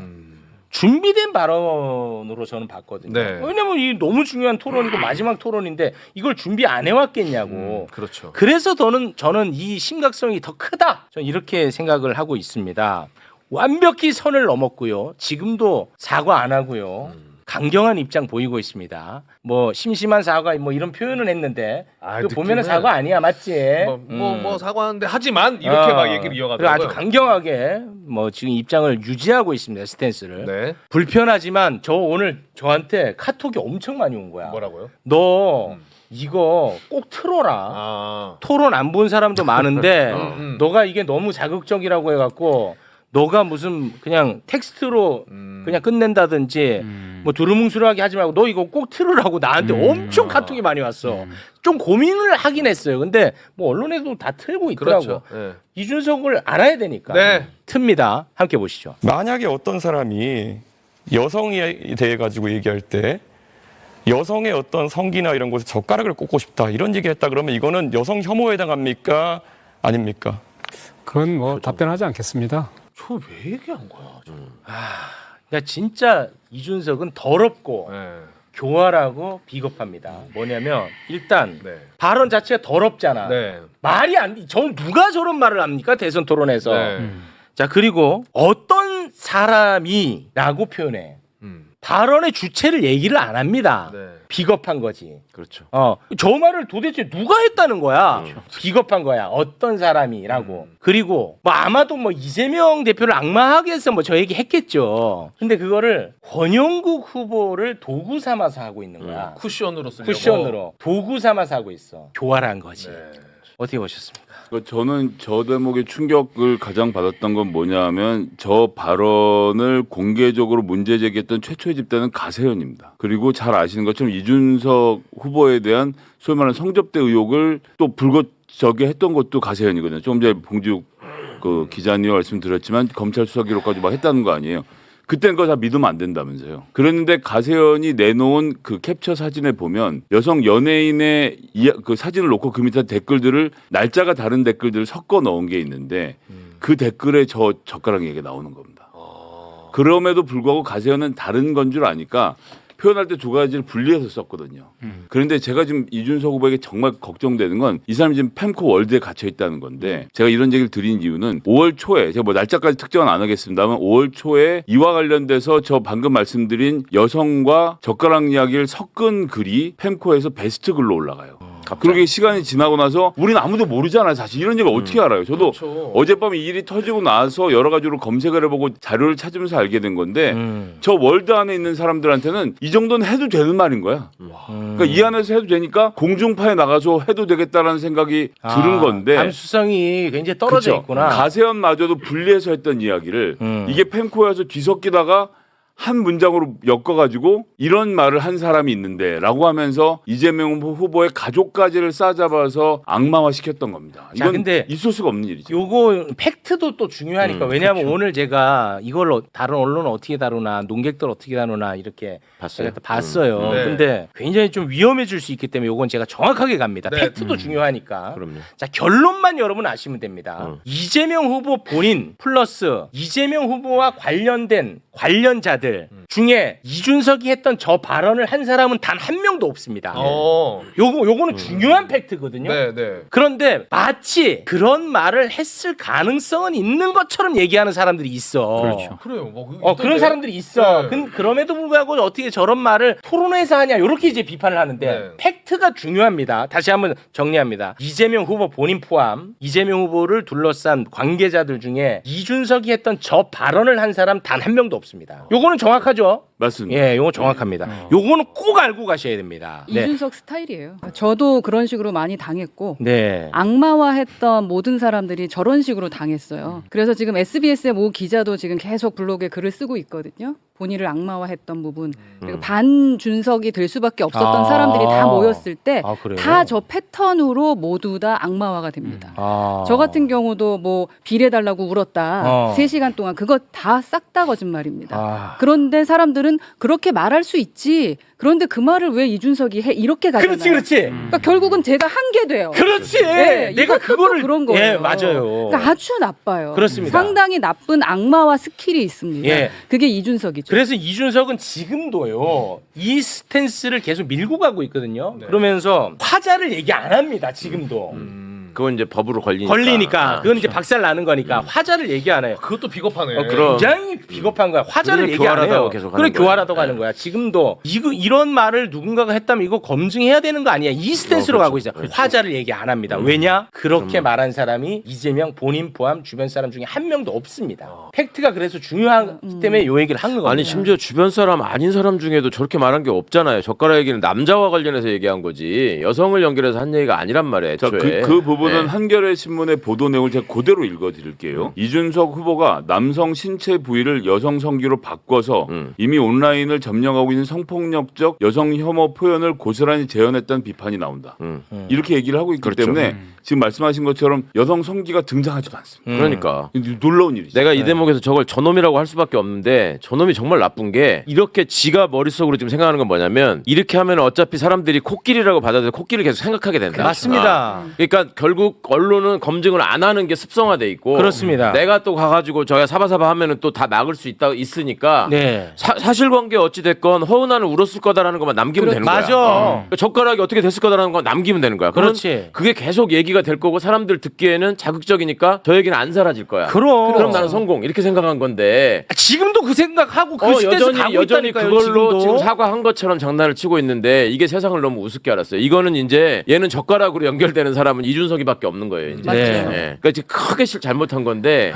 준비된 발언으로 저는 봤거든요. 네. 왜냐면 이 너무 중요한 토론이고 마지막 토론인데 이걸 준비 안 해왔겠냐고. 그렇죠. 그래서 저는 이 심각성이 더 크다. 저는 이렇게 생각을 하고 있습니다. 완벽히 선을 넘었고요. 지금도 사과 안 하고요. 강경한 입장 보이고 있습니다. 뭐 심심한 사과 뭐 이런 표현은 했는데 그 보면은 사과 아니야, 맞지? 뭐 사과하는데 하지만 이렇게 막 얘기를 그리고 이어가더라고요. 아주 강경하게 뭐 지금 입장을 유지하고 있습니다. 스탠스를. 네. 불편하지만 저 오늘 저한테 카톡이 엄청 많이 온 거야. 뭐라고요? 너 이거 꼭 틀어라. 아. 토론 안 본 사람도 많은데 너가 이게 너무 자극적이라고 해갖고 너가 무슨 그냥 텍스트로 그냥 끝낸다든지 뭐 두루뭉술하게 하지 말고 너 이거 꼭 틀으라고 나한테 엄청 카톡이 많이 왔어. 좀 고민을 하긴 했어요. 근데 뭐 언론에도 다 틀고 있더라고. 그렇죠. 네. 이준석을 알아야 되니까. 네. 틉니다. 함께 보시죠. 만약에 어떤 사람이 여성에 대해 가지고 얘기할 때 여성의 어떤 성기나 이런 곳에 젓가락을 꽂고 싶다 이런 얘기했다 그러면 이거는 여성 혐오에 해당합니까? 아닙니까? 그건 뭐 답변하지 않겠습니다. 저 왜 얘기한 거야? 그러니까 진짜 이준석은 더럽고 네. 교활하고 비겁합니다. 뭐냐면 일단 네. 발언 자체가 더럽잖아. 네. 말이 안 돼. 저 누가 저런 말을 합니까? 대선 토론에서. 네. 자 그리고 어떤 사람이라고 표현해. 발언의 주체를 얘기를 안 합니다. 네. 비겁한 거지. 그렇죠. 저 말을 도대체 누가 했다는 거야? 비겁한 거야. 어떤 사람이라고. 그리고 뭐 아마도 뭐 이재명 대표를 악마하게 해서 뭐 저 얘기 했겠죠. 근데 그거를 권영국 후보를 도구 삼아서 하고 있는 거야. 쿠션으로 쓰려고. 쿠션으로 도구 삼아서 하고 있어. 교활한 거지. 네. 어떻게 보셨습니까? 저는 저 대목의 충격을 가장 받았던 건 뭐냐면 저 발언을 공개적으로 문제 제기했던 최초의 집단은 가세현입니다. 그리고 잘 아시는 것처럼 이준석 후보에 대한 소위 말하는 성접대 의혹을 또 불거저게 했던 것도 가세현이거든요. 조금 전에 봉지욱 그 기자님 말씀드렸지만 검찰 수사 기록까지 막 했다는 거 아니에요. 그때는 그거 다 믿으면 안 된다면서요. 그랬는데 가세현이 내놓은 그 캡처 사진에 보면 여성 연예인의 그 사진을 놓고 그 밑에 댓글들을 날짜가 다른 댓글들을 섞어 넣은 게 있는데 그 댓글에 저 젓가락 얘기가 나오는 겁니다. 그럼에도 불구하고 가세현은 다른 건 줄 아니까 표현할 때 두 가지를 분리해서 썼거든요. 그런데 제가 지금 이준석 후보에게 정말 걱정되는 건 이 사람이 지금 펜코 월드에 gat혀 있다는 건데 제가 이런 얘기를 드린 이유는 5월 초에 제가 뭐 날짜까지 특정은 안 하겠습니다만 5월 초에 이와 관련돼서 저 방금 말씀드린 여성과 젓가락 이야기를 섞은 글이 펜코에서 베스트 글로 올라가요. 그렇게 시간이 지나고 나서 우리는 아무도 모르잖아요. 사실 이런 얘기 어떻게 알아요? 저도 그렇죠. 어젯밤에 이 일이 터지고 나서 여러 가지로 검색을 해보고 자료를 찾으면서 알게 된 건데 저 월드 안에 있는 사람들한테는 이 정도는 해도 되는 말인 거야. 그러니까 이 안에서 해도 되니까 공중파에 나가서 해도 되겠다라는 생각이 들은 건데 감수성이 굉장히 떨어져 그쵸? 있구나. 가세현마저도 분리해서 했던 이야기를 이게 팬코에서 뒤섞이다가 한 문장으로 엮어가지고 이런 말을 한 사람이 있는데 라고 하면서 이재명 후보의 가족까지를 싸잡아서 악마화시켰던 겁니다. 자, 이건 근데 있을 수가 없는 일이죠. 요거 팩트도 또 중요하니까 왜냐하면 그렇죠. 오늘 제가 이걸 다른 언론은 어떻게 다루나 논객들 어떻게 다루나 이렇게 봤어요. 제가 또 봤어요. 네. 근데 굉장히 좀 위험해질 수 있기 때문에 요건 제가 정확하게 갑니다. 네. 팩트도 중요하니까. 그럼요. 자, 결론만 여러분 아시면 됩니다. 이재명 후보 본인 플러스 이재명 후보와 관련된 관련자들 중에 이준석이 했던 저 발언을 한 사람은 단 한 명도 없습니다. 요거는 중요한 팩트거든요. 네, 네. 그런데 마치 그런 말을 했을 가능성은 있는 것처럼 얘기하는 사람들이 있어. 그렇죠. 그래요. 뭐 그런 사람들이 있어. 네. 그럼에도 불구하고 어떻게 저런 말을 토론회에서 하냐 이렇게 이제 비판을 하는데 네. 팩트가 중요합니다. 다시 한번 정리합니다. 이재명 후보 본인 포함 이재명 후보를 둘러싼 관계자들 중에 이준석이 했던 저 발언을 한 사람 단 한 명도 없습니다. 요거는 정확하죠? 맞습니다. 예, 요거 정확합니다. 요거는 꼭 알고 가셔야 됩니다. 네. 이준석 스타일이에요. 저도 그런 식으로 많이 당했고 네. 악마화했던 모든 사람들이 저런 식으로 당했어요. 그래서 지금 SBS의 모 기자도 지금 계속 블로그에 글을 쓰고 있거든요. 본인을 악마화했던 부분 그리고 반준석이 될 수밖에 없었던 사람들이 다 모였을 때 다 저 패턴으로 모두 다 악마화가 됩니다. 저 같은 경우도 뭐 비례달라고 울었다 3시간 동안 그거 다 싹 다 거짓말입니다. 그런데 사람들은 그렇게 말할 수 있지. 그런데 그 말을 왜 이준석이 해? 이렇게 가잖아요. 그렇지. 그러니까 결국은 제가 한 게 돼요. 그렇지. 네, 내가 이것도 그거를 또 그런 거예요. 예, 맞아요. 그러니까 아주 나빠요. 그렇습니다. 상당히 나쁜 악마와 스킬이 있습니다. 예. 그게 이준석이죠. 그래서 이준석은 지금도요 이 스탠스를 계속 밀고 가고 있거든요. 그러면서 화자를 얘기 안 합니다. 지금도. 그건 이제 법으로 걸리니까. 걸리니까 그건 이제 박살 나는 거니까 화자를 얘기 안 해요. 그것도 비겁하네. 그럼. 굉장히 비겁한 거야. 화자를 그래서 얘기 안 해요. 교활하다고 계속 그래 하는 거예요. 교활하다고 하는 거야. 지금도 이런 말을 누군가가 했다면 이거 검증해야 되는 거 아니야. 이 스탠스로 가고 있어. 화자를 얘기 안 합니다. 왜냐? 그렇게 말한 사람이 이재명 본인 포함 주변 사람 중에 한 명도 없습니다. 팩트가 그래서 중요하기 때문에 요 얘기를 한 거거든요. 아니 심지어 주변 사람 아닌 사람 중에도 저렇게 말한 게 없잖아요. 젓가락 얘기는 남자와 관련해서 얘기한 거지 여성을 연결해서 한 얘기가 아니란 말이에요. 자, 애초에. 그 부분은 네. 한겨레 신문의 보도 내용을 제가 그대로 읽어드릴게요. 이준석 후보가 남성 신체 부위를 여성 성기로 바꿔서 이미 온라인을 점령하고 있는 성폭력적 여성 혐오 표현을 고스란히 재현했다는 비판이 나온다. 이렇게 얘기를 하고 있기 그렇죠. 때문에 지금 말씀하신 것처럼 여성 성기가 등장하지도 않습니다. 그러니까 놀라운 일이죠. 내가 이 대목에서 저걸 저놈이라고 할 수밖에 없는데 저놈이 정말 나쁜 게 이렇게 지가 머릿속으로 지금 생각하는 건 뭐냐면 이렇게 하면 어차피 사람들이 코끼리라고 받아들여 코끼리를 계속 생각하게 된다. 맞습니다. 그러니까 결국 언론은 검증을 안 하는 게 습성화돼 있고 그렇습니다. 내가 또 가가지고 저야 사바사바 하면은 또 다 막을 수 있으니까 네. 사실관계 어찌 됐건 허은아는 울었을 거다라는 것만 남기면 되는 거야. 맞아. 그러니까 젓가락이 어떻게 됐을 거다라는 건 남기면 되는 거야. 그러면 그렇지. 그게 계속 얘기가 될 거고 사람들 듣기에는 자극적이니까 저 얘기는 안 사라질 거야. 그럼 나는 성공 이렇게 생각한 건데 지금도 그 생각하고 그 스탠스 가고 여전히 있다니까요. 그걸로 지금도. 지금 사과한 것처럼 장난을 치고 있는데 이게 세상을 너무 우습게 알았어요. 이거는 이제 얘는 젓가락으로 연결되는 사람은 이준석이밖에 없는 거예요. 이제. 맞죠. 네. 그러니까 이제 크게 잘못한 건데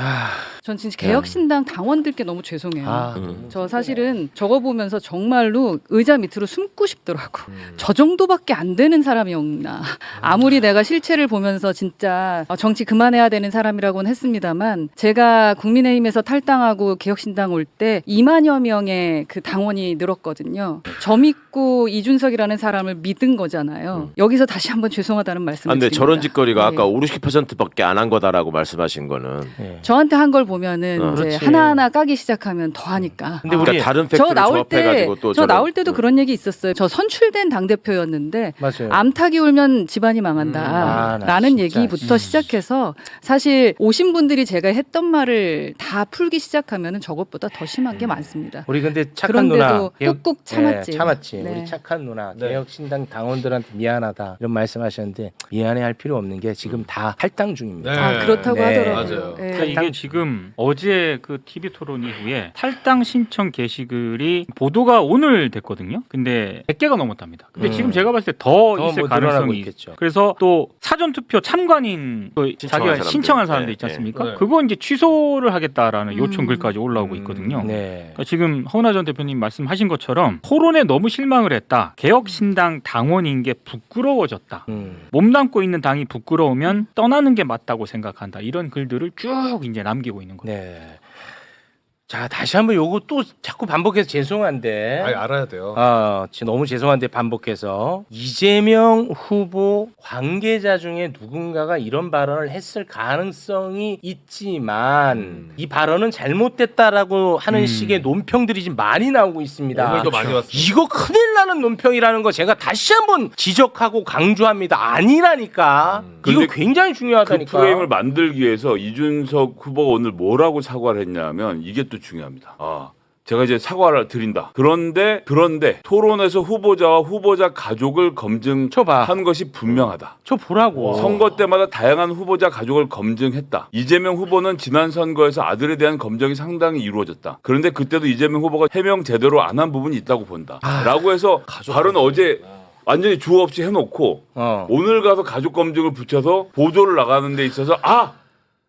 전 진짜 개혁신당 당원들께 너무 죄송해요. 저 사실은 저거 보면서 정말로 의자 밑으로 숨고 싶더라고. 저 정도밖에 안 되는 사람이었나. 아무리 내가 실체를 보면서 진짜 정치 그만해야 되는 사람이라고는 했습니다만 제가 국민의힘에서 탈당하고 개혁신당 올 때 2만여 명의 그 당원이 늘었거든요. 저 믿고 이준석이라는 사람을 믿은 거잖아요. 여기서 다시 한번 죄송하다는 말씀을 근데 드립니다. 저런 짓거리가 네. 아까 5, 60%밖에 안 한 거다라고 말씀하신 거는 저한테 한 걸 보면은 이제 그렇지. 하나하나 까기 시작하면 더 하니까. 근데 우리 그러니까 다른 저 팩트를 나올 때, 조합해가지고 또 저 나올 때도 그런 얘기 있었어요. 저 선출된 당 대표였는데 맞아요. 암탉이 울면 집안이 망한다. 나 라는 진짜. 얘기부터 시작해서 사실 오신 분들이 제가 했던 말을 다 풀기 시작하면은 저것보다 더 심한 게 많습니다. 우리 근데 착한 누나 그런데도 꾹꾹 참았지. 참았지. 네. 우리 착한 누나 네. 개혁신당 당원들한테 미안하다 이런 말씀하셨는데 미안해할 필요 없는 게 지금 다 할당 중입니다. 네. 아, 그렇다고 네. 하더라고요. 맞아요. 네. 그러니까 이게 지금 어제 그 TV 토론 이후에 탈당 신청 게시글이 보도가 오늘 됐거든요. 근데 100개가 넘었답니다. 근데 지금 제가 봤을 때 더 있을 뭐 늘어나고 가능성이 있겠죠. 그래서 또 사전 투표 참관인 그 자기가 사람들. 신청한 사람들 네, 있지 않습니까? 네. 그거 이제 취소를 하겠다라는 요청 글까지 올라오고 있거든요. 네. 그러니까 지금 허은하 전 대표님 말씀하신 것처럼 토론에 너무 실망을 했다. 개혁신당 당원인 게 부끄러워졌다. 몸담고 있는 당이 부끄러우면 떠나는 게 맞다고 생각한다. 이런 글들을 쭉 이제 남기고 있는 거예요. 네. 자, 다시 한번 요거 또 자꾸 반복해서 죄송한데. 알아야 돼요. 지금 너무 죄송한데 반복해서 이재명 후보 관계자 중에 누군가가 이런 발언을 했을 가능성이 있지만 이 발언은 잘못됐다라고 하는 식의 논평들이 지금 많이 나오고 있습니다. 오늘도 많이 왔습니다. 이거 큰일 나는 논평이라는 거 제가 다시 한번 지적하고 강조합니다. 아니라니까. 이거 근데 굉장히 중요하다니까. 그 프레임을 만들기 위해서 이준석 후보가 오늘 뭐라고 사과를 했냐면 이게 또 중요합니다. 제가 이제 사과를 드린다. 그런데 토론에서 후보자와 후보자 가족을 검증한 것이 분명하다. 저 보라고. 선거 때마다 다양한 후보자 가족을 검증했다. 이재명 후보는 지난 선거에서 아들에 대한 검증이 상당히 이루어졌다. 그런데 그때도 이재명 후보가 해명 제대로 안 한 부분이 있다고 본다. 라고 해서 발언 어제 완전히 주어 없이 해놓고 오늘 가서 가족 검증을 붙여서 보도를 나가는 데 있어서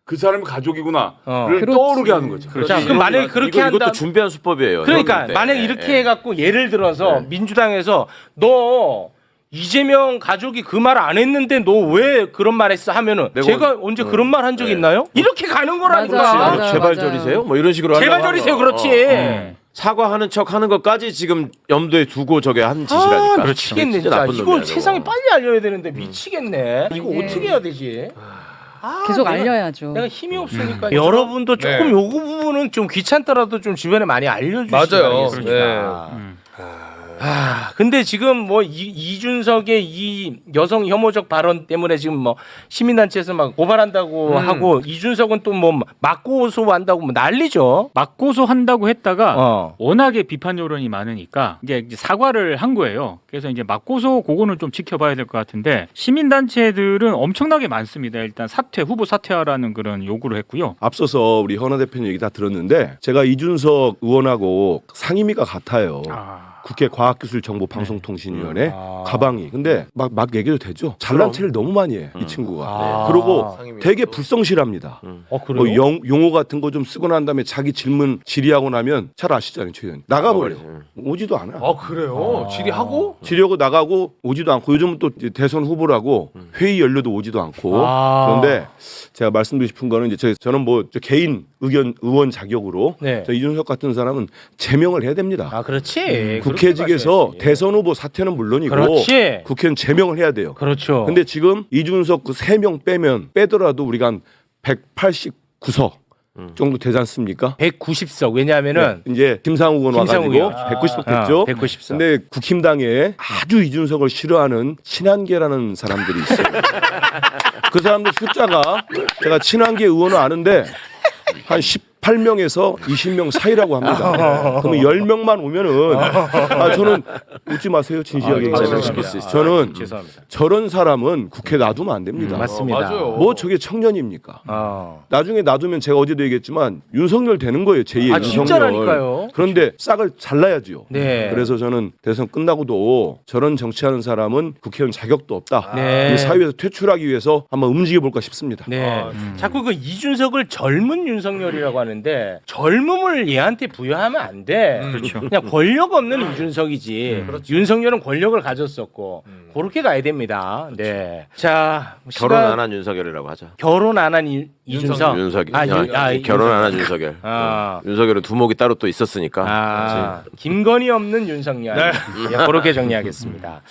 그 사람이 가족이구나를 떠오르게 하는 거죠. 자, 그럼 만약에 그렇게 한다. 이것도 준비한 수법이에요. 그러니까 네. 만약에 이렇게 해갖고 예를 들어서 민주당에서 너 이재명 가족이 그 말 안 했는데 너 왜 그런 말 했어 하면은 제가 언제 그런 말 한 적 있나요? 이렇게 가는 거라니까. 맞아, 제발저리세요? 뭐 이런 식으로 제발저리세요. 그렇지. 사과하는 척 하는 것까지 지금 염두에 두고 저게 한 짓이라니까. 미치겠네 진짜. 나쁜 이거 놈이야, 세상에 저거. 빨리 알려야 되는데 미치겠네. 이거 이게- 어떻게 해야 되지? 계속 내가- 알려야죠. 내가 힘이 없으니까 여러분도 조금 요거 부분은 좀 귀찮더라도 좀 주변에 많이 알려주시기 맞아요. 바라겠습니다. 근데 지금 뭐 이준석의 이 여성 혐오적 발언 때문에 지금 뭐 시민단체에서 막 고발한다고 하고 이준석은 또 뭐 맞고소한다고 뭐 난리죠. 맞고소한다고 했다가 워낙에 비판 여론이 많으니까 이제 사과를 한 거예요. 그래서 이제 맞고소 그거는 좀 지켜봐야 될 것 같은데 시민단체들은 엄청나게 많습니다. 일단 후보 사퇴하라는 그런 요구를 했고요. 앞서서 우리 헌화 대표님 얘기 다 들었는데 제가 이준석 의원하고 상임위가 같아요. 국회 과학기술정보방송통신위원회 가방이. 근데 막 얘기도 되죠. 잘난 체를 너무 많이 해 이 친구가. 그리고 되게 불성실합니다. 그래요? 뭐 용어 같은 거 좀 쓰고 난 다음에 자기 질문 질의하고 나면 잘 아시잖아요, 최 의원님. 나가버려. 오지도 않아. 그래요? 질의하고? 질의하고 나가고 오지도 않고 요즘은 또 대선 후보라고 회의 열려도 오지도 않고. 그런데 제가 말씀드리고 싶은 거는 이제 저는 뭐 개인 의원 자격으로 저 이준석 같은 사람은 제명을 해야 됩니다. 그렇지. 국회직에서 대선 후보 사퇴는 물론이고 그렇지. 국회는 제명을 해야 돼요. 그렇죠. 근데 지금 이준석 그 3명 빼더라도 우리가 한 189석 정도 되지 않습니까? 190석. 왜냐하면은 이제 김상욱 의원 와가지고 190석 됐죠. 190석. 근데 국힘당에 아주 이준석을 싫어하는 친한계라는 사람들이 있어요. 그 사람들 숫자가 제가 친한계 의원은 아는데 한 18명에서 20명 사이라고 합니다. 그러면 10명만 오면은 저는 웃지 마세요. 진지하게 얘기하겠습니다. 저는 죄송합니다. 저런 사람은 국회 놔두면 안 됩니다. 맞습니다. 맞아요. 뭐 저게 청년입니까? 나중에 놔두면 제가 어제도 얘기했지만 윤석열 되는 거예요. 제2의 윤석열. 진짜라니까요. 그런데 싹을 잘라야지요. 네. 그래서 저는 대선 끝나고도 저런 정치하는 사람은 국회의원 자격도 없다. 네. 이 사회에서 퇴출하기 위해서 한번 움직여 볼까 싶습니다. 네. 자꾸 그 이준석을 젊은 윤석열이라고 하는데 젊음을 얘한테 부여하면 안 돼. 그렇죠. 그냥 권력 없는 이준석이지. 윤석열은 권력을 가졌었고 그렇게 가야 됩니다. 네. 자, 결혼 안 한 윤석열이라고 하자. 결혼 안 한 이준석. 윤석열. 윤석열. 결혼 안 한 윤석열. 윤석열은 두목이 따로 또 있었으니까. 김건희 없는 윤석열. 네, 그렇게 정리하겠습니다.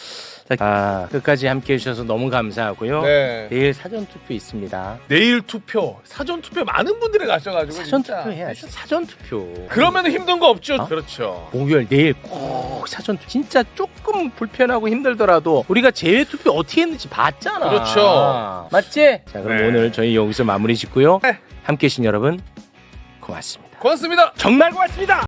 자, 끝까지 함께해 주셔서 너무 감사하고요. 네. 내일 사전 투표 있습니다. 내일 투표, 사전 투표 많은 분들이 가셔가지고 사전 진짜. 투표 해야지. 사전 투표. 그러면 힘든 거 없죠. 그렇죠. 목요일 내일 꼭 사전 투표. 진짜 조금 불편하고 힘들더라도 우리가 재외 투표 어떻게 했는지 봤잖아. 그렇죠. 맞지? 자, 그럼 오늘 저희 여기서 마무리 짓고요. 함께해 주신 여러분 고맙습니다. 고맙습니다. 정말 고맙습니다.